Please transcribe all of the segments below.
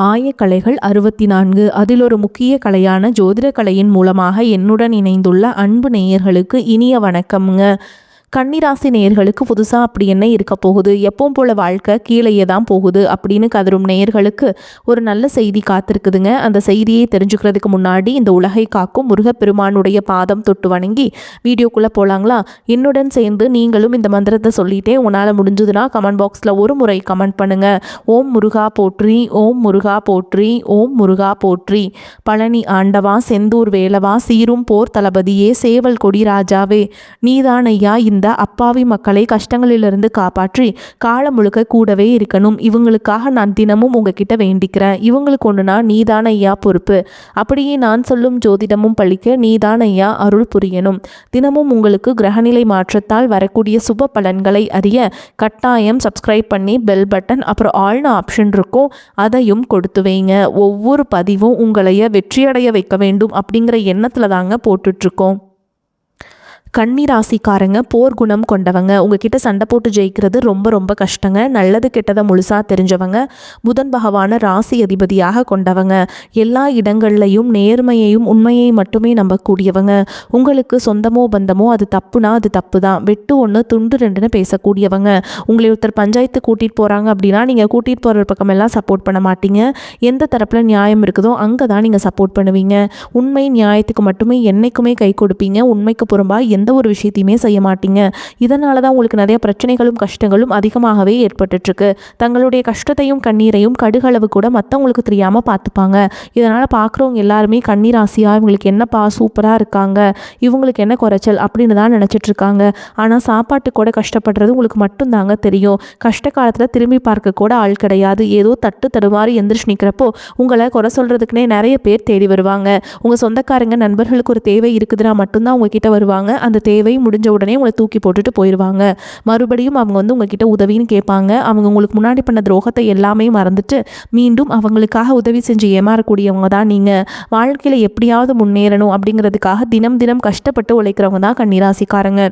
ஆயக்கலைகள் 64. அதில் ஒரு முக்கிய கலையான ஜோதிட கலையின் மூலமாக என்னுடன் இணைந்துள்ள அன்பு நேயர்களுக்கு இனிய வணக்கம்ங்க. கன்னிராசி நேயர்களுக்கு புதுசாக அப்படி என்ன இருக்க போகுது, எப்பவும் போல வாழ்க்கை கீழேயே தான் போகுது அப்படின்னு கதரும் நேயர்களுக்கு ஒரு நல்ல செய்தி காத்திருக்குதுங்க. அந்த செய்தியை தெரிஞ்சுக்கிறதுக்கு முன்னாடி இந்த உலகை காக்கும் முருகப்பெருமானுடைய பாதம் தொட்டு வணங்கி வீடியோக்குள்ளே போகலாங்களா? என்னுடன் சேர்ந்து நீங்களும் இந்த மந்திரத்தை சொல்லிட்டே உங்களால் முடிஞ்சதுன்னா கமெண்ட் பாக்ஸில் ஒரு முறை கமெண்ட் பண்ணுங்கள். ஓம் முருகா போற்றி, ஓம் முருகா போற்றி, ஓம் முருகா போற்றி. பழனி ஆண்டவா, செந்தூர் வேலவா, சீரும் போர் தளபதியே, சேவல் கொடி ராஜாவே, நீதான் ஐயா இந்த அப்பாவி மக்களை கஷ்டங்களிலிருந்து காப்பாற்றி காலம் முழுக்க கூடவே இருக்கணும். இவங்களுக்காக நான் தினமும் உங்ககிட்ட வேண்டிக்கிறேன். இவங்களுக்கு ஒன்றுனா நீதான் ஐயா பொறுப்பு. அப்படியே நான் சொல்லும் ஜோதிடமும் பழிக்க நீதான் ஐயா அருள் புரியணும். தினமும் உங்களுக்கு கிரகநிலை மாற்றத்தால் வரக்கூடிய சுப பலன்களை அறிய கட்டாயம் சப்ஸ்கிரைப் பண்ணி பெல் பட்டன் அப்புறம் ஆல்னு ஆப்ஷன் இருக்கும், அதையும் கொடுத்து வைங்க. ஒவ்வொரு பதிவும் உங்களைய வெற்றியடைய வைக்க வேண்டும் அப்படிங்கிற எண்ணத்தில் தாங்க போட்டுட்ருக்கோம். கன்னிராசிக்காரங்க போர் குணம் கொண்டவங்க. உங்ககிட்ட சண்டை போட்டு ஜெயிக்கிறது ரொம்ப ரொம்ப கஷ்டங்க. நல்லது கெட்டதை முழுசாக தெரிஞ்சவங்க. புதன் பகவான ராசி அதிபதியாக கொண்டவங்க. எல்லா இடங்கள்லையும் நேர்மையையும் உண்மையை மட்டுமே நம்பக்கூடியவங்க. உங்களுக்கு சொந்தமோ பந்தமோ அது தப்புனா அது தப்பு தான், வெட்டு ஒன்று துண்டு ரெண்டுன்னு பேசக்கூடியவங்க. உங்களை ஒருத்தர் பஞ்சாயத்து கூட்டிகிட்டு போகிறாங்க அப்படின்னா நீங்கள் கூட்டிகிட்டு போகிற பக்கமெல்லாம் சப்போர்ட் பண்ண மாட்டீங்க. எந்த தரப்பில் நியாயம் இருக்குதோ அங்கே தான் நீங்கள் சப்போர்ட் பண்ணுவீங்க. உண்மை நியாயத்துக்கு மட்டுமே என்னைக்குமே கை கொடுப்பீங்க. உண்மைக்கு புறம்பாக எந்த ஒரு விஷயத்தையுமே செய்ய மாட்டீங்க. இதனால தான் உங்களுக்கு நிறைய பிரச்சனைகளும் கஷ்டங்களும் அதிகமாகவே ஏற்பட்டுருக்கு. தங்களுடைய கஷ்டத்தையும் கண்ணீரையும் கடுகளவு கூட மற்றவங்களுக்கு தெரியாமல் பார்த்துப்பாங்க. இதனால் பார்க்குறவங்க எல்லாருமே கன்னிராசியா இவங்களுக்கு என்னப்பா சூப்பராக இருக்காங்க, இவங்களுக்கு என்ன குறைச்சல் அப்படின்னு தான் நினச்சிட்டு இருக்காங்க. ஆனால் சாப்பாட்டு கூட கஷ்டப்படுறது உங்களுக்கு மட்டும்தாங்க தெரியும். கஷ்ட காலத்தில் திரும்பி பார்க்க கூட ஆள் கிடையாது. ஏதோ தட்டு தடுமாறி எந்திரிச்சு நிற்கிறப்போ உங்களை குறை சொல்கிறதுக்குனே நிறைய பேர் தேடி வருவாங்க. உங்கள் சொந்தக்காரங்க நண்பர்களுக்கு ஒரு தேவை இருக்குதுன்னா மட்டும்தான் உங்ககிட்ட வருவாங்க. அந்த தேவை முடிஞ்ச உடனே உங்களை தூக்கி போட்டுட்டு போயிடுவாங்க. மறுபடியும் அவங்க உங்ககிட்ட உதவின்னு கேட்பாங்க. அவங்க உங்களுக்கு முன்னாடி பண்ண துரோகத்தை எல்லாமே மறந்துட்டு மீண்டும் அவங்களுக்காக உதவி செஞ்சு ஏமாறக்கூடியவங்க தான் நீங்கள். வாழ்க்கையில் எப்படியாவது முன்னேறணும் அப்படிங்கிறதுக்காக தினம் தினம் கஷ்டப்பட்டு உழைக்கிறவங்க தான் கன்னிராசிக்காரங்க.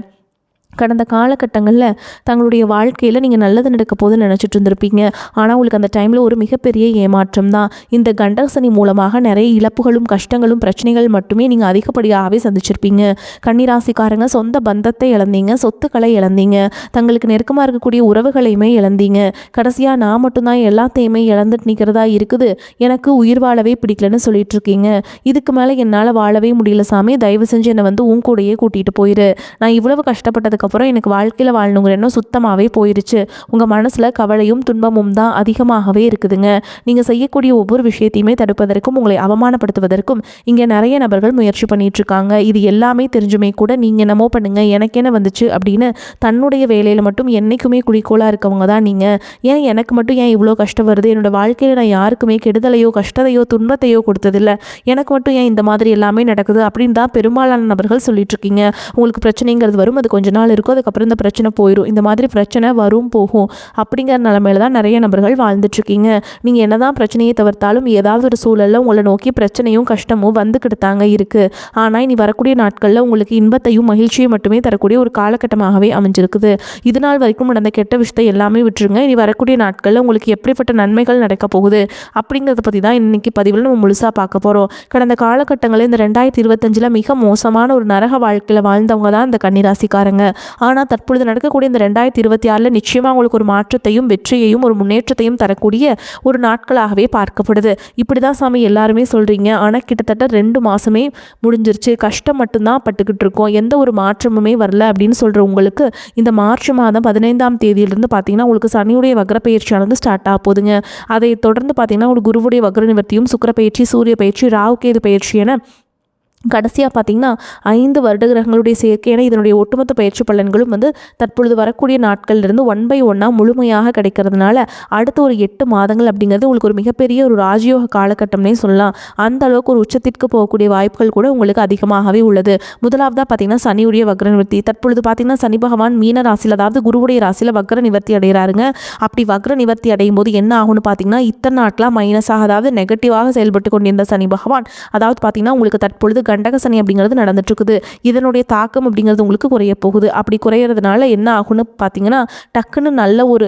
கடந்த காலகட்டங்களில் தங்களுடைய வாழ்க்கையில் நீங்கள் நல்லது நடக்க போதுன்னு நினச்சிட்டு இருந்திருப்பீங்க. ஆனால் உங்களுக்கு அந்த டைமில் ஒரு மிகப்பெரிய ஏமாற்றம் தான். இந்த கண்டசனி மூலமாக நிறைய இழப்புகளும் கஷ்டங்களும் பிரச்சனைகள் மட்டுமே நீங்கள் அதிகப்படியாகவே சந்திச்சிருப்பீங்க. கன்னிராசிக்காரங்க சொந்த பந்தத்தை இழந்தீங்க, சொத்துக்களை இழந்தீங்க, தங்களுக்கு நெருக்கமாக இருக்கக்கூடிய உறவுகளையுமே இழந்தீங்க. கடைசியாக நான் மட்டும்தான் எல்லாத்தையுமே இழந்துட்டு நிற்கிறதா இருக்குது, எனக்கு உயிர் வாழவே பிடிக்கலன்னு சொல்லிட்டு இருக்கீங்க. இதுக்கு மேலே என்னால் வாழவே முடியல சாமி, தயவு செஞ்சு என்னை உன் கூடையே கூட்டிகிட்டு போயிரு. நான் இவ்வளவு கஷ்டப்பட்டதுக்கு அப்புறம் எனக்கு வாழ்க்கையில் வாழணுங்கிற எண்ணம் சுத்தமாகவே போயிடுச்சு. உங்கள் மனசில் கவலையும் துன்பமும் தான் அதிகமாகவே இருக்குதுங்க. நீங்கள் செய்யக்கூடிய ஒவ்வொரு விஷயத்தையுமே தடுப்பதற்கும் உங்களை அவமானப்படுத்துவதற்கும் இங்கே நிறைய நபர்கள் முயற்சி பண்ணிட்டு இருக்காங்க. இது எல்லாமே தெரிஞ்சுமே கூட நீங்கள் என்னமோ பண்ணுங்க எனக்கு என்ன வந்துச்சு அப்படின்னு தன்னுடைய வேலையில் மட்டும் என்றைக்குமே குறிக்கோளாக இருக்கவங்க தான் நீங்கள். ஏன் எனக்கு மட்டும் ஏன் இவ்வளோ கஷ்டம் வருது, என்னோட வாழ்க்கையில் நான் யாருக்குமே கெடுதலையோ கஷ்டத்தையோ துன்பத்தையோ கொடுத்ததில்லை, எனக்கு மட்டும் ஏன் இந்த மாதிரி எல்லாமே நடக்குது அப்படின்னு தான் பெரும்பாலான நபர்கள் சொல்லிட்டு இருக்கீங்க. உங்களுக்கு பிரச்சனைங்கிறது வரும், அது கொஞ்ச நாள் இருக்கும், அதுக்கப்புறம் இந்த பிரச்சனை போயிடும். இந்த மாதிரி பிரச்சனை வரும் போகும் அப்படிங்கிற நிலைமையில தான் நிறைய நபர்கள் வாழ்ந்துட்டுருக்கீங்க. நீங்கள் என்னதான் பிரச்சனையை தவிர்த்தாலும் ஏதாவது ஒரு சூழலில் உங்களை நோக்கி பிரச்சனையும் கஷ்டமும் வந்துக்கிட்டு தாங்க இருக்குது. ஆனால் இனி வரக்கூடிய நாட்களில் உங்களுக்கு இன்பத்தையும் மகிழ்ச்சியும் மட்டுமே தரக்கூடிய ஒரு காலகட்டமாகவே அமைஞ்சிருக்குது. இது நாள் வரைக்கும் நடந்த கெட்ட விஷயத்தை எல்லாமே விட்டுருங்க. இனி வரக்கூடிய நாட்களில் உங்களுக்கு எப்படிப்பட்ட நன்மைகள் நடக்க போகுது அப்படிங்கிறத பற்றி தான் இன்னைக்கு பதிவில் நம்ம முழுசாக பார்க்க போகிறோம். கடந்த காலகட்டங்களில் இந்த 2025 மிக மோசமான ஒரு நரக வாழ்க்கையில் வாழ்ந்தவங்க தான் இந்த கன்னிராசிக்காரங்க. ஆனால் தற்பொழுது நடக்கக்கூடிய இந்த 2026 நிச்சயமாக உங்களுக்கு ஒரு மாற்றத்தையும் வெற்றியையும் ஒரு முன்னேற்றத்தையும் தரக்கூடிய ஒரு நாட்களாகவே பார்க்கப்படுது. இப்படி தான் சாமி எல்லாருமே சொல்கிறீங்க. ஆனால் கிட்டத்தட்ட 2 மாதமே முடிஞ்சிருச்சு, கஷ்டம் மட்டும்தான் பட்டுக்கிட்டு இருக்கோம், எந்த ஒரு மாற்றமுமே வரல அப்படின்னு சொல்கிற உங்களுக்கு இந்த மார்ச் மாதம் 15ஆம் தேதியிலிருந்து பார்த்தீங்கன்னா உங்களுக்கு சனியுடைய வக்ர பயிற்சியானது ஸ்டார்ட் ஆக போகுதுங்க. அதை தொடர்ந்து பார்த்தீங்கன்னா உங்களுக்கு குருவுடைய வக்ர நிவர்த்தியும், சுக்கிர பயிற்சி, சூரிய பயிற்சி, ராகு கேது பயிற்சி என கடைசியாக பார்த்தீங்கன்னா 5 வருட கிரகங்களுடைய சேர்க்கையான இதனுடைய ஒட்டுமொத்த பயிற்சி பலன்களும் தற்பொழுது வரக்கூடிய நாட்கள்லேருந்து 1 by 1 முழுமையாக கிடைக்கிறதுனால அடுத்த ஒரு 8 மாதங்கள் அப்படிங்கிறது உங்களுக்கு ஒரு மிகப்பெரிய ஒரு ராஜயோக காலகட்டம்னே சொல்லலாம். அந்த அளவுக்கு ஒரு உச்சத்திற்கு போகக்கூடிய வாய்ப்புகள் கூட உங்களுக்கு அதிகமாகவே உள்ளது. முதலாவதாக பார்த்தீங்கன்னா சனியுடைய வக்ர நிவர்த்தி. தற்பொழுது பார்த்தீங்கன்னா சனி பகவான் மீன ராசியில், அதாவது குருவுடைய ராசியில் வக்ர நிவர்த்தி அடைகிறாருங்க. அப்படி வக்ர நிவர்த்தி அடையும் போது என்ன ஆகும்னு பார்த்தீங்கன்னா இத்தனை நாட்களாக மைனஸாக, அதாவது நெகட்டிவாக செயல்பட்டு கொண்டிருந்த சனி பகவான், அதாவது பார்த்தீங்கன்னா உங்களுக்கு தற்பொழுது கண்டக சனி அப்படிங்கிறது நடந்துட்டு இருக்குது. இதனுடைய தாக்கம் அப்படிங்கிறது உங்களுக்கு குறைய போகுது. அப்படி குறையிறதுனால என்ன ஆகும்னு பார்த்தீங்கன்னா டக்குன்னு நல்ல ஒரு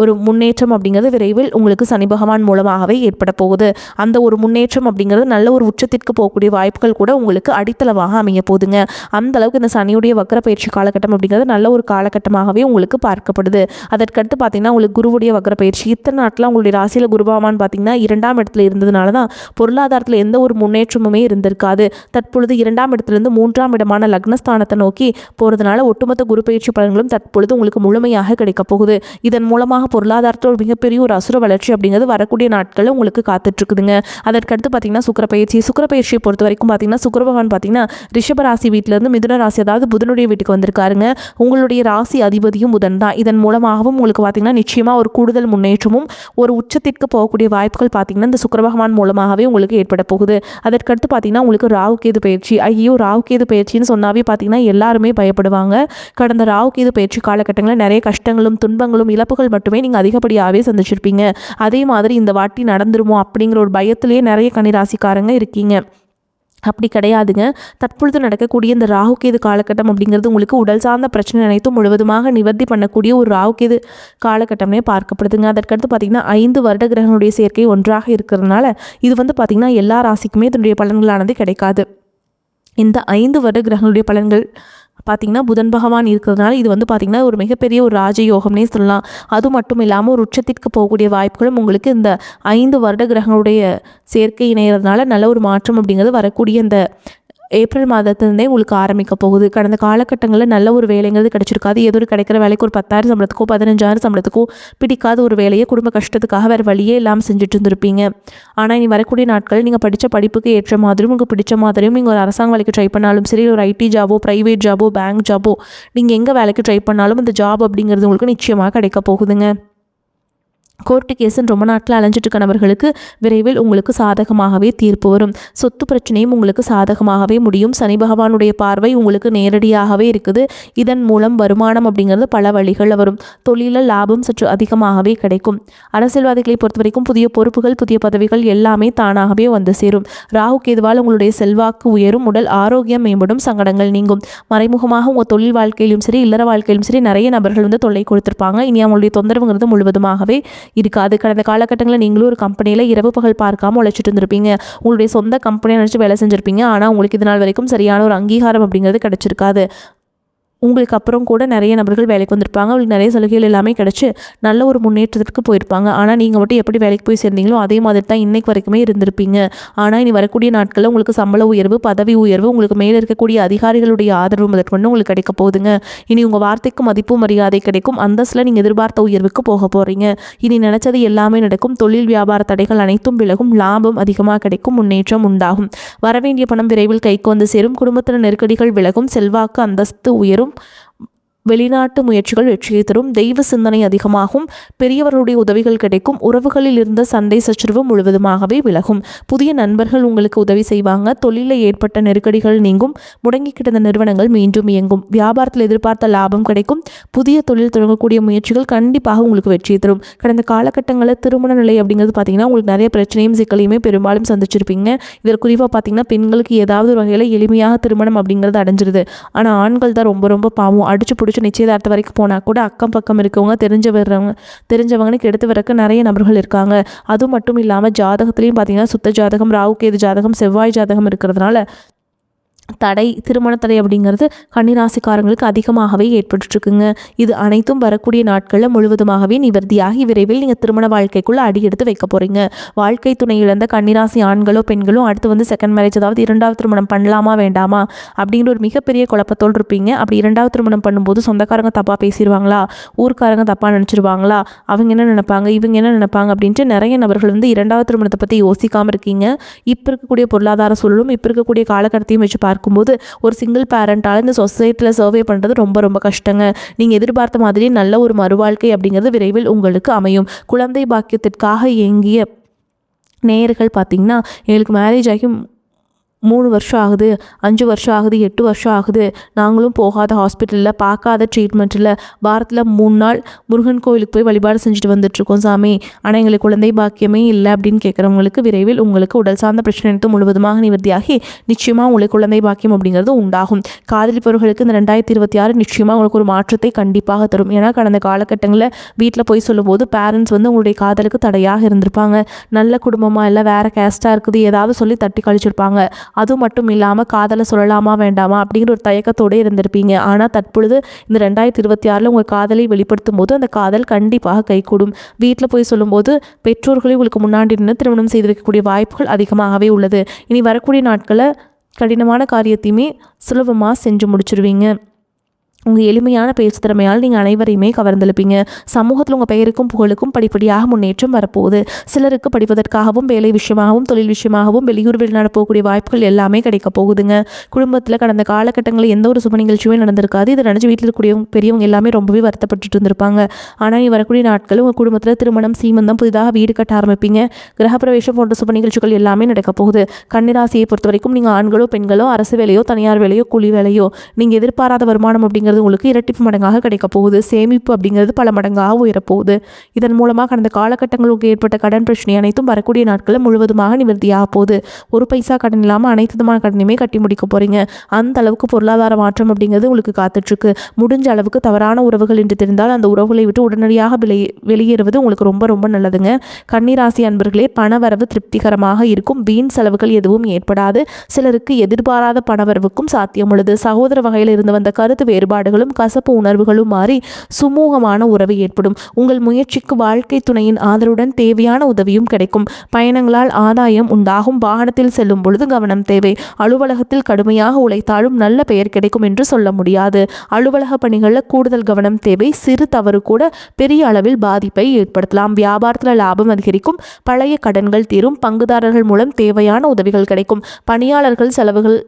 ஒரு முன்னேற்றம் அப்படிங்கிறது விரைவில் உங்களுக்கு சனி பகவான் மூலமாகவே ஏற்பட போகுது. அந்த ஒரு முன்னேற்றம் அப்படிங்கிறது நல்ல ஒரு உச்சத்திற்கு போகக்கூடிய வாய்ப்புகள் கூட உங்களுக்கு அடித்தளமாக அமைய போகுதுங்க. அந்த அளவுக்கு இந்த சனியுடைய வக்ர பயிற்சி காலகட்டம் அப்படிங்கிறது நல்ல ஒரு காலகட்டமாகவே உங்களுக்கு பார்க்கப்படுது. அதற்கடுத்து பார்த்தீங்கன்னா உங்களுக்கு குருவுடைய வக்ர பயிற்சி இத்தனை நாட்டில் உங்களுடைய ராசியில் குரு பகவான் பார்த்தீங்கன்னா 2ஆம் இடத்துல இருந்ததுனால தான் பொருளாதாரத்தில் எந்த ஒரு முன்னேற்றமுமே இருந்திருக்காது. தற்பொழுது 2ஆம் இடத்துலேருந்து 3ஆம் இடமான லக்னஸ்தானத்தை நோக்கி போகிறதுனால ஒட்டுமொத்த குரு பயிற்சி பலன்களும் தற்பொழுது உங்களுக்கு முழுமையாக கிடைக்க போகுது. இதன் மூலமாக பொருளாதாரத்தில் ஒரு மிகப்பெரிய ஒரு அசுர வளர்ச்சி அப்படிங்கிறது வரக்கூடிய நாட்களில் உங்களுக்கு காத்துட்ருக்குதுங்க. அதற்கடுத்து பார்த்தீங்கன்னா சுக்கிரப்பயிற்சியை பொறுத்த வரைக்கும் பார்த்தீங்கன்னா சுக்கிர பகவான் பார்த்தீங்கன்னா ரிஷப ராசி வீட்டிலேருந்து மிதுன ராசி அதாவது புதனுடைய வீட்டுக்கு வந்திருக்காருங்க. உங்களுடைய ராசி அதிபதியும் புதன் தான். இதன் மூலமாகவும் உங்களுக்கு பார்த்தீங்கன்னா நிச்சயமாக ஒரு கூடுதல் முன்னேற்றமும் ஒரு உச்சத்திற்கு போகக்கூடிய வாய்ப்புகள் பார்த்தீங்கன்னா இந்த சுக்கிர பகவான் மூலமாகவே உங்களுக்கு ஏற்பட போகுது. அதற்கடுத்து பார்த்தீங்கன்னா உங்களுக்கு ராகுகேது பயிற்சி. ஐயோ ராகுகேது பயிற்சின்னு சொன்னாவே பார்த்தீங்கன்னா எல்லாருமே பயப்படுவாங்க. கடந்த ராகுகேது பயிற்சி காலகட்டங்களில் நிறைய கஷ்டங்களும் துன்பங்களும் இழப்புகள் மட்டுமே நீங்கள் அதிகப்படியாகவே சந்திச்சிருப்பீங்க. அதே மாதிரி இந்த வாட்டி நடந்துருமோ அப்படிங்கிற ஒரு பயத்திலேயே நிறைய கன்னிராசிக்காரங்க இருக்கீங்க. அப்படி கிடையாதுங்க. தற்பொழுது நடக்கக்கூடிய இந்த ராகுகேது காலகட்டம் அப்படிங்கிறது உங்களுக்கு உடல் சார்ந்த பிரச்சனை அனைத்தும் முழுவதுமாக நிவர்த்தி பண்ணக்கூடிய ஒரு ராகுகேது காலகட்டமே பார்க்கப்படுதுங்க. அதற்கடுத்து பார்த்திங்கன்னா 5 வருட கிரகங்களுடைய சேர்க்கை ஒன்றாக இருக்கிறதுனால இது பார்த்திங்கன்னா எல்லா ராசிக்குமே இதனுடைய பலன்களானது கிடைக்காது. இந்த 5 வருட கிரகங்களுடைய பலன்கள் பார்த்திங்கன்னா புதன் பகவான் இருக்கிறதுனால இது பார்த்திங்கன்னா ஒரு மிகப்பெரிய ஒரு ராஜயோகம்னே சொல்லலாம். அது மட்டும் இல்லாமல் ஒரு உச்சத்திற்கு போகக்கூடிய வாய்ப்புகளும் உங்களுக்கு இந்த 5 வருட கிரகங்களுடைய சேர்க்கை இணைகிறதுனால நல்ல ஒரு மாற்றம் அப்படிங்கிறது வரக்கூடிய இந்த ஏப்ரல் மாதத்துலேருந்தே உங்களுக்கு ஆரம்பிக்க போகுது. கடந்த காலகட்டங்களில் நல்ல ஒரு வேலைங்கிறது கிடச்சிருக்காது. ஏதோ ஒரு கிடைக்கிற வேலைக்கு ஒரு 10,000 சம்பளத்துக்கோ 15,000 சம்பளத்துக்கோ பிடிக்காத ஒரு வேலையை குடும்ப கஷ்டத்துக்காக வேறு வழியே இல்லாமல் செஞ்சுட்டு இருந்திருப்பீங்க. ஆனால் இனி வரக்கூடிய நாட்கள் நீங்கள் படித்த படிப்புக்கு ஏற்ற மாதிரியும் உங்களுக்கு பிடிச்ச மாதிரியும் நீங்கள் ஒரு அரசாங்க வேலைக்கு ட்ரை பண்ணாலும் சரி, ஒரு ஐடி ஜாபோ ப்ரைவேட் ஜாபோ பேங்க் ஜாபோ நீங்கள் எங்கே வேலைக்கு ட்ரை பண்ணாலும் இந்த ஜாப் அப்படிங்கிறது உங்களுக்கு நிச்சயமாக கிடைக்க போகுதுங்க. கோர்ட்டு கேஸுன்னு ரொம்ப நாட்டில் அலைஞ்சிட்டு இருக்க நபர்களுக்கு விரைவில் உங்களுக்கு சாதகமாகவே தீர்ப்பு வரும். சொத்து பிரச்சனையும் உங்களுக்கு சாதகமாகவே முடியும். சனி பகவானுடைய பார்வை உங்களுக்கு நேரடியாகவே இருக்குது. இதன் மூலம் வருமானம் அப்படிங்கிறது பல வழிகளில் வரும். தொழிலில் லாபம் சற்று அதிகமாகவே கிடைக்கும். அரசியல்வாதிகளை பொறுத்த வரைக்கும் புதிய பொறுப்புகள் புதிய பதவிகள் எல்லாமே தானாகவே வந்து சேரும். ராகு கேதுவால் உங்களுடைய செல்வாக்கு உயரும். உடல் ஆரோக்கியம் மேம்படும். சங்கடங்கள் நீங்கும். மறைமுகமாக உங்கள் தொழில் வாழ்க்கையிலும் சரி இல்லற வாழ்க்கையிலும் சரி நிறைய நபர்கள் தொல்லை கொடுத்துருப்பாங்க. இனி அவங்களுடைய தொந்தரவுங்கிறது முழுவதுமாகவே இருக்காது. கடந்த காலகட்டங்களில் நீங்களும் ஒரு கம்பெனியில் இரவு பகல் பார்க்காம உழைச்சிட்டு இருந்திருப்பீங்க. உங்களுடைய சொந்த கம்பெனியை நினச்சி வேலை செஞ்சுருப்பீங்க. ஆனால் உங்களுக்கு இது நாள் வரைக்கும் சரியான ஒரு அங்கீகாரம் அப்படிங்கிறது கிடச்சிருக்காது. உங்களுக்கு அப்புறம் கூட நிறைய நபர்கள் வேலைக்கு வந்திருப்பாங்க. உங்களுக்கு நிறைய சலுகைகள் எல்லாமே கிடச்சி நல்ல ஒரு முன்னேற்றத்திற்கு போயிருப்பாங்க. ஆனால் நீங்கள் மட்டும் எப்படி வேலைக்கு போய் சேர்ந்தீங்களோ அதே மாதிரி தான் இன்றைக்கு வரைக்குமே இருந்திருப்பீங்க. ஆனால் இனி வரக்கூடிய நாட்களில் உங்களுக்கு சம்பள உயர்வு பதவி உயர்வு உங்களுக்கு மேலே இருக்கக்கூடிய அதிகாரிகளுடைய ஆதரவு முதற்கொண்டு உங்களுக்கு கிடைக்க போகுதுங்க. இனி உங்கள் வார்த்தைக்கு மதிப்பு மரியாதை கிடைக்கும். அந்தஸ்தில் நீங்கள் எதிர்பார்த்த உயர்வுக்கு போக போகிறீங்க. இனி நினச்சது எல்லாமே நடக்கும். தொழில் வியாபார தடைகள் அனைத்தும் விலகும். லாபம் அதிகமாக கிடைக்கும். முன்னேற்றம் உண்டாகும். வரவேண்டிய பணம் விரைவில் கைக்கு வந்து சேரும். குடும்பத்தில் நெருக்கடிகள் விலகும். செல்வாக்கு அந்தஸ்து உயரும். வெளிநாட்டு முயற்சிகள் வெற்றியை தரும். தெய்வ சிந்தனை அதிகமாகும். பெரியவர்களுடைய உதவிகள் கிடைக்கும். உறவுகளில் இருந்த சண்டை சச்சரவு முழுவதுமாகவே விலகும். புதிய நண்பர்கள் உங்களுக்கு உதவி செய்வாங்க. தொழிலில் ஏற்பட்ட நெருக்கடிகள் நீங்கும். முடங்கி கிடந்த நிறுவனங்கள் மீண்டும் இயங்கும். வியாபாரத்தில் எதிர்பார்த்த லாபம் கிடைக்கும். புதிய தொழில் தொடங்கக்கூடிய முயற்சிகள் கண்டிப்பாக உங்களுக்கு வெற்றியை தரும். கடந்த காலகட்டங்களில் திருமண நிலை அப்படிங்கிறது பார்த்தீங்கன்னா உங்களுக்கு நிறைய பிரச்சனையும் சிக்கலையுமே பெரும்பாலும் சந்திச்சிருப்பீங்க. இதில் குறிப்பாக பார்த்தீங்கன்னா பெண்களுக்கு ஏதாவது ஒரு வகையில் எளிமையாக திருமணம் அப்படிங்கிறது அடைஞ்சிருது. ஆனால் ஆண்கள் தான் ரொம்ப ரொம்ப பாவம். அடிச்சு பிடிச்சி நிச்சயதார்த்தம் வரைக்கும் போனால் கூட அக்கம் பக்கம் இருக்கவங்க தெரிஞ்சவங்கன்னு எடுத்து வரக்க நிறைய நபர்கள் இருக்காங்க. அது மட்டும் இல்லாமல் ஜாதகத்துலேயும் பார்த்தீங்கன்னா சுத்த ஜாதகம் ராகு கேது ஜாதகம் செவ்வாய் ஜாதகம் இருக்கிறதுனால திருமண தடை அப்படிங்கிறது கன்னிராசிக்காரங்களுக்கு அதிகமாகவே ஏற்பட்டுருக்குங்க. இது அனைத்தும் வரக்கூடிய நாட்களில் முழுவதுமாகவே நிவர்த்தியாகி விரைவில் நீங்கள் திருமண வாழ்க்கைக்குள்ளே அடி எடுத்து வைக்க போகிறீங்க. வாழ்க்கை துணை இழந்த கன்னிராசி ஆண்களோ பெண்களோ அடுத்து செகண்ட் மேரேஜ் அதாவது 2வது திருமணம் பண்ணலாமா வேண்டாமா அப்படிங்கிற ஒரு மிகப்பெரிய குழப்பத்தோடு இருப்பீங்க. அப்படி 2வது திருமணம் பண்ணும்போது சொந்தக்காரங்க தப்பாக பேசிடுவாங்களா, ஊர்க்காரங்க தப்பாக நினச்சிருவாங்களா, அவங்க என்ன நினைப்பாங்க இவங்க என்ன நினைப்பாங்க அப்படின்ட்டு நிறைய நபர்கள் 2வது திருமணத்தை பற்றி யோசிக்காமல் இருக்கீங்க. இப்போ இருக்கக்கூடிய பொருளாதார சூழலும் இப்போ இருக்கக்கூடிய காலகட்டத்தையும் வச்சு பார்க்கும்போது ஒரு சிங்கிள் பேரண்டால் இந்த சொசைட்டியில் சர்வே பண்ணுறது ரொம்ப ரொம்ப கஷ்டங்க. நீங்கள் எதிர்பார்த்த மாதிரி நல்ல ஒரு மறுவாழ்க்கை அப்படிங்கிறது விரைவில் உங்களுக்கு அமையும். குழந்தை பாக்கியத்திற்காக இயங்கிய நேயர்கள் பார்த்தீங்கன்னா எங்களுக்கு மேரேஜ் ஆகி 3 வருஷம் ஆகுது, 5 வருஷம் ஆகுது, 8 வருஷம் ஆகுது, நாங்களும் போகாத ஹாஸ்பிட்டலில் பார்க்காத ட்ரீட்மெண்ட்டில் வாரத்தில் 3 நாள் முருகன் கோவிலுக்கு போய் வழிபாடு செஞ்சுட்டு வந்துட்டுருக்கோம் சாமி, ஆனால் எங்களுக்கு குழந்தை பாக்கியமே இல்லை அப்படின்னு கேட்குறவங்களுக்கு விரைவில் உங்களுக்கு உடல் சார்ந்த பிரச்சனை எடுத்து முழுவதுமாக நிவர்த்தியாகி நிச்சயமாக உங்களுக்கு குழந்தை பாக்கியம் அப்படிங்கிறது உண்டாகும். காதலிப்பவர்களுக்கு இந்த 2026 நிச்சயமாக உங்களுக்கு ஒரு மாற்றத்தை கண்டிப்பாக தரும். ஏன்னா கடந்த காலகட்டங்களில் வீட்டில் போய் சொல்லும்போது பேரண்ட்ஸ் உங்களுடைய காதலுக்கு தடையாக இருந்திருப்பாங்க. நல்ல குடும்பமாக இல்லை வேறு கேஸ்ட்டாக இருக்குது ஏதாவது சொல்லி தட்டி கழிச்சிருப்பாங்க. அது மட்டும் இல்லாமல் காதலை சொல்லலாமா வேண்டாமா அப்படிங்கிற ஒரு தயக்கத்தோடு இருந்திருப்பீங்க. ஆனால் தற்பொழுது இந்த 2026 உங்கள் காதலை வெளிப்படுத்தும் போது அந்த காதல் கண்டிப்பாக கைகூடும். வீட்டில் போய் சொல்லும்போது பெற்றோர்களை உங்களுக்கு முன்னாடி நின்று திருமணம் செய்து வைக்கக்கூடிய வாய்ப்புகள் அதிகமாகவே உள்ளது. இனி வரக்கூடிய நாட்களில் கடினமான காரியத்தையுமே சுலபமாக செஞ்சு முடிச்சிருவீங்க. உங்கள் எளிமையான பேச்சு திறமையால் நீங்கள் அனைவரையுமே கவர்ந்தெழுப்பீங்க. சமூகத்தில் உங்கள் பெயருக்கும் புகழுக்கும் படிப்படியாக முன்னேற்றம் வரப்போகுது. சிலருக்கு படிப்பதற்காகவும் வேலை விஷயமாகவும் தொழில் விஷயமாகவும் வெளியூர் வெளிநாடு போகக்கூடிய வாய்ப்புகள் எல்லாமே கிடைக்க போகுதுங்க. குடும்பத்தில் கடந்த காலகட்டங்களில் எந்த ஒரு சுப நிகழ்ச்சியுமே நடந்திருக்காது. இதை நினச்சி வீட்டில் இருக்கக்கூடிய பெரியவங்க எல்லாமே ரொம்பவே வருத்தப்பட்டு இருந்திருப்பாங்க. ஆனால் நீ வரக்கூடிய நாட்கள் உங்கள் குடும்பத்தில் திருமணம் சீமந்தம் புதிதாக வீடு கட்ட ஆரம்பிப்பீங்க. கிரகப்பிரவேசம் போன்ற சுப நிகழ்ச்சிகள் எல்லாமே நடக்க போகுது. கன்னிராசியை பொறுத்த வரைக்கும் நீங்கள் ஆண்களோ பெண்களோ அரசு வேலையோ தனியார் வேலையோ கூலி வேலையோ நீங்கள் எதிர்பாராத வருமானம் அப்படிங்கிறது உங்களுக்கு இரட்டிப்பு மடங்காக கிடைக்க போகுது. சேமிப்பு அப்படிங்கிறது பல மடங்காக உயரப்போகுது. இதன் மூலமாக கடந்த காலகட்டங்களுக்கு ஏற்பட்ட கடன் பிரச்சனை அனைத்தும் வரக்கூடிய நாட்களில் முழுவதுமாக நிவர்த்தியாக போகுது. ஒரு பைசா கடன் இல்லாமல் அனைத்து விதமான கடனையுமே கட்டி முடிக்க போறீங்க. அந்த அளவுக்கு பொருளாதார மாற்றம் அப்படிங்கிறது உங்களுக்கு காத்துட்ருக்கு. முடிஞ்ச அளவுக்கு தவறான உறவுகள் என்று தெரிந்தால் அந்த உறவுகளை விட்டு உடனடியாக வெளியேறுவது உங்களுக்கு ரொம்ப ரொம்ப நல்லதுங்க. கன்னிராசி அன்பர்களே, பணவரவு திருப்திகரமாக இருக்கும். வீண் செலவுகள் எதுவும் ஏற்படாது. சிலருக்கு எதிர்பாராத பணவரவுக்கும் சாத்தியம் உள்ளது. சகோதர வகையில் இருந்து வந்த கருத்து வேறுபாடு கசப்பு உணர்வுகளும் மாறி சுமூகமான உறவு ஏற்படும். உங்கள் முயற்சிக்கு வாழ்க்கை துணையின் ஆதரவுடன் தேவையான உதவியும் கிடைக்கும். பயணங்களால் ஆதாயம் உண்டாகும். வாகனத்தில் செல்லும் பொழுது கவனம் தேவை. அலுவலகத்தில் கடுமையாக உழைத்தாலும் நல்ல பெயர் கிடைக்கும் என்று சொல்ல முடியாது. அலுவலக பணிகளில் கூடுதல் கவனம் தேவை. சிறு தவறு கூட பெரிய அளவில் பாதிப்பை ஏற்படுத்தலாம். வியாபாரத்தில் லாபம் அதிகரிக்கும். பழைய கடன்கள் தீரும். பங்குதாரர்கள் மூலம் தேவையான உதவிகள் கிடைக்கும். பணியாளர்கள் செலவுகள்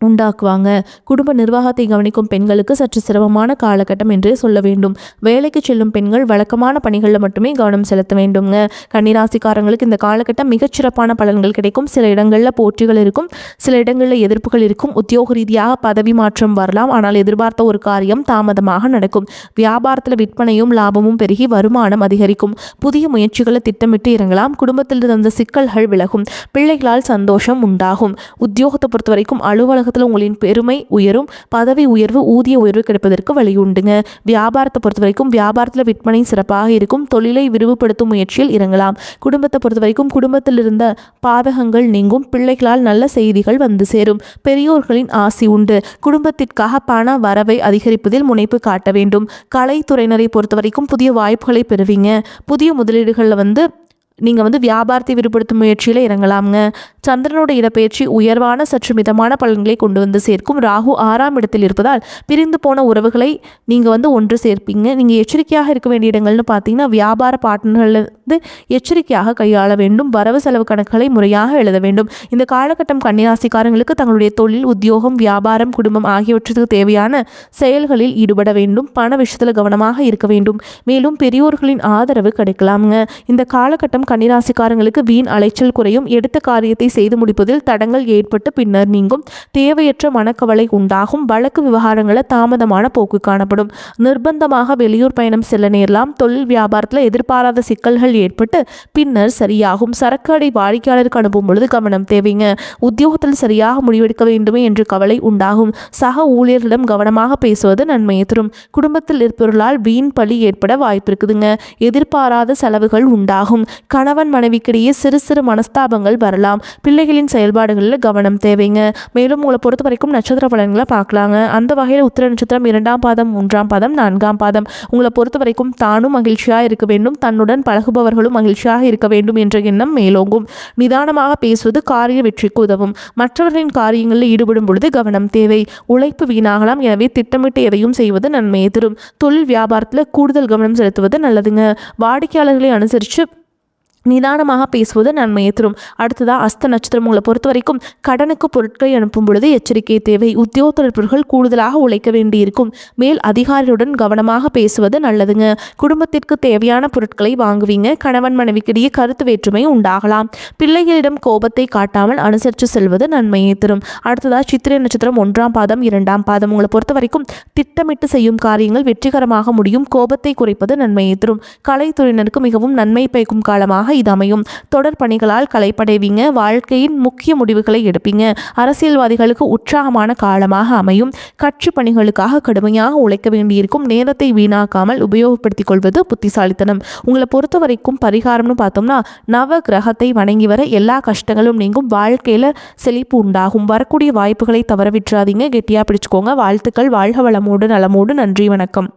உண்டாக்குவாங்க. குடும்ப நிர்வாகத்தை கவனிக்கும் பெண்களுக்கு சற்று சிரமமான காலகட்டம் என்றே சொல்ல வேண்டும். வேலைக்கு செல்லும் பெண்கள் வழக்கமான பணிகளில் மட்டுமே கவனம் செலுத்த வேண்டுங்க. கன்னிராசிக்காரங்களுக்கு இந்த காலகட்டம் மிகச்சிறப்பான பலன்கள் கிடைக்கும். சில இடங்களில் போட்டிகள் இருக்கும், சில இடங்களில் எதிர்ப்புகள் இருக்கும். உத்தியோக ரீதியாக பதவி மாற்றம் வரலாம். ஆனால் எதிர்பார்த்த ஒரு காரியம் தாமதமாக நடக்கும். வியாபாரத்தில் விற்பனையும் லாபமும் பெருகி வருமானம் அதிகரிக்கும். புதிய முயற்சிகளை திட்டமிட்டு இறங்கலாம். குடும்பத்தில் இருந்த சிக்கல்கள் விலகும். பிள்ளைகளால் சந்தோஷம் உண்டாகும். உத்தியோகத்தை பொறுத்த வரைக்கும் அலுவலக உங்களின் பெருமை உயரும். பதவி உயர்வு ஊதிய உயர்வு கிடைப்பதற்கு வழியுண்டுங்க. வியாபாரத்தை பொறுத்த வரைக்கும் வியாபாரத்தில் விற்பனை சிறப்பாக இருக்கும். தொழிலை விரிவுபடுத்தும் முயற்சியில் இறங்கலாம். குடும்பத்தை பொறுத்த வரைக்கும் குடும்பத்தில் இருந்த பாதகங்கள் நீங்கும். பிள்ளைகளால் நல்ல செய்திகள் வந்து சேரும். பெரியோர்களின் ஆசி உண்டு. குடும்பத்திற்காக பண வரவை அதிகரிப்பதில் முனைப்பு காட்ட வேண்டும். கலைத்துறையினரை பொறுத்த வரைக்கும் புதிய வாய்ப்புகளை பெறுவீங்க. புதிய முதலீடுகளில் நீங்கள் வியாபாரத்தை விரிவுபடுத்தும் முயற்சியில் இறங்கலாம்ங்க. சந்திரனோட இடப்பெயர்ச்சி உயர்வான சற்று மிதமான பலன்களை கொண்டு வந்து சேர்க்கும். ராகு 6ஆம் இடத்தில் இருப்பதால் பிரிந்து போன உறவுகளை நீங்கள் ஒன்று சேர்ப்பீங்க. நீங்கள் எச்சரிக்கையாக இருக்க வேண்டிய இடங்கள்னு பார்த்தீங்கன்னா வியாபார பார்ட்னர்லேருந்து எச்சரிக்கையாக கையாள வேண்டும். வரவு செலவு கணக்குகளை முறையாக எழுத வேண்டும். இந்த காலகட்டம் கன்னிராசிக்காரங்களுக்கு தங்களுடைய தொழில், உத்தியோகம், வியாபாரம், குடும்பம் ஆகியவற்றுக்கு தேவையான செயல்களில் ஈடுபட வேண்டும். பண விஷயத்தில் கவனமாக இருக்க வேண்டும். மேலும் பெரியோர்களின் ஆதரவு கிடைக்கலாம்ங்க. இந்த காலகட்டம் கன்னிராசிக்காரங்களுக்கு வீண் அலைச்சல் குறையும். எடுத்த காரியத்தை செய்து முடிப்பதில் தடங்கள் ஏற்பட்டு பின்னர் நீங்கும். தேவையற்ற மனக்கவலை உண்டாகும். வழக்கு விவகாரங்களில் தாமதமான போக்கு காணப்படும். நிர்பந்தமாக வெளியூர் பயணம் செல்ல நேரலாம். தொழில் வியாபாரத்தில் எதிர்பாராத சிக்கல்கள் ஏற்பட்டு பின்னர் சரியாகும். சரக்கு அடை வாடிக்கையாளருக்கு அனுப்பும் பொழுது கவனம் தேவைங்க. உத்தியோகத்தில் சரியாக முடிவெடுக்க வேண்டுமே என்று கவலை உண்டாகும். சக ஊழியர்களிடம் கவனமாக பேசுவது நன்மையை தரும். குடும்பத்தில் இருப்பவர்களால் வீண் பழி ஏற்பட வாய்ப்பு இருக்குதுங்க. எதிர்பாராத செலவுகள் உண்டாகும். கணவன் மனைவிக்கிடையே சிறு சிறு மனஸ்தாபங்கள் வரலாம். பிள்ளைகளின் செயல்பாடுகளில் கவனம் தேவைங்க. மேலும் உங்களை பொறுத்த வரைக்கும் நட்சத்திர பலன்களை பார்க்கலாங்க. அந்த வகையில் உத்திர நட்சத்திரம் 2ஆம் பாதம், 3ஆம் பாதம், 4ஆம் பாதம் உங்களை பொறுத்த வரைக்கும் தானும் மகிழ்ச்சியாக இருக்க வேண்டும், தன்னுடன் பழகுபவர்களும் மகிழ்ச்சியாக இருக்க வேண்டும் என்ற எண்ணம் மேலோங்கும். நிதானமாக பேசுவது காரிய வெற்றிக்கு உதவும். மற்றவர்களின் காரியங்களில் ஈடுபடும் பொழுது கவனம் தேவை. உழைப்பு வீணாகலாம். எனவே திட்டமிட்டு எதையும் செய்வது நன்மையை தரும். தொழில் வியாபாரத்தில் கூடுதல் கவனம் செலுத்துவது நல்லதுங்க. வாடிக்கையாளர்களை அனுசரித்து நிதானமாக பேசுவது நன்மையை தரும். அடுத்ததாக அஸ்த நட்சத்திரம் உங்களை பொறுத்த வரைக்கும் கடனுக்கு பொருட்களை அனுப்பும் பொழுது எச்சரிக்கை தேவை. உத்தியோகத்தர்கள் கூடுதலாக உழைக்க வேண்டியிருக்கும். மேல் அதிகாரியுடன் கவனமாக பேசுவது நல்லதுங்க. குடும்பத்திற்கு தேவையான பொருட்களை வாங்குவீங்க. கணவன் மனைவிக்கிடையே கருத்து வேற்றுமை உண்டாகலாம். பிள்ளைகளிடம் கோபத்தை காட்டாமல் அனுசரித்து செல்வது நன்மையை தரும். அடுத்ததாக சித்திரை நட்சத்திரம் 1ஆம் பாதம் 2ஆம் பாதம் உங்களை பொறுத்த வரைக்கும் திட்டமிட்டு செய்யும் காரியங்கள் வெற்றிகரமாக முடியும். கோபத்தை குறைப்பது நன்மையை தரும். கலைத்துறையினருக்கு மிகவும் நன்மை பயக்கும் காலமாக இது அமையும். தொடர் பணிகளால் களைப்படைவீங்க. வாழ்க்கையின் முக்கிய முடிவுகளை எடுப்பீங்க. அரசியல்வாதிகளுக்கு உற்சாகமான காலமாக அமையும். கட்சி பணிகளுக்காக கடுமையாக உழைக்க வேண்டியிருக்கும். நேரத்தை வீணாக்காமல் உபயோகப்படுத்திக் கொள்வது புத்திசாலித்தனம். உங்களை பொறுத்த வரைக்கும் பரிகாரம்னு பார்த்தோம்னா நவ கிரகத்தை வணங்கி வர எல்லா கஷ்டங்களும் நீங்கும். வாழ்க்கையில் செழிப்பு உண்டாகும். வரக்கூடிய வாய்ப்புகளை தவற விட்டுறாதீங்க. கெட்டியாக பிடிச்சுக்கோங்க. வாழ்த்துக்கள். வாழ்க வளமோடு நலமோடு. நன்றி, வணக்கம்.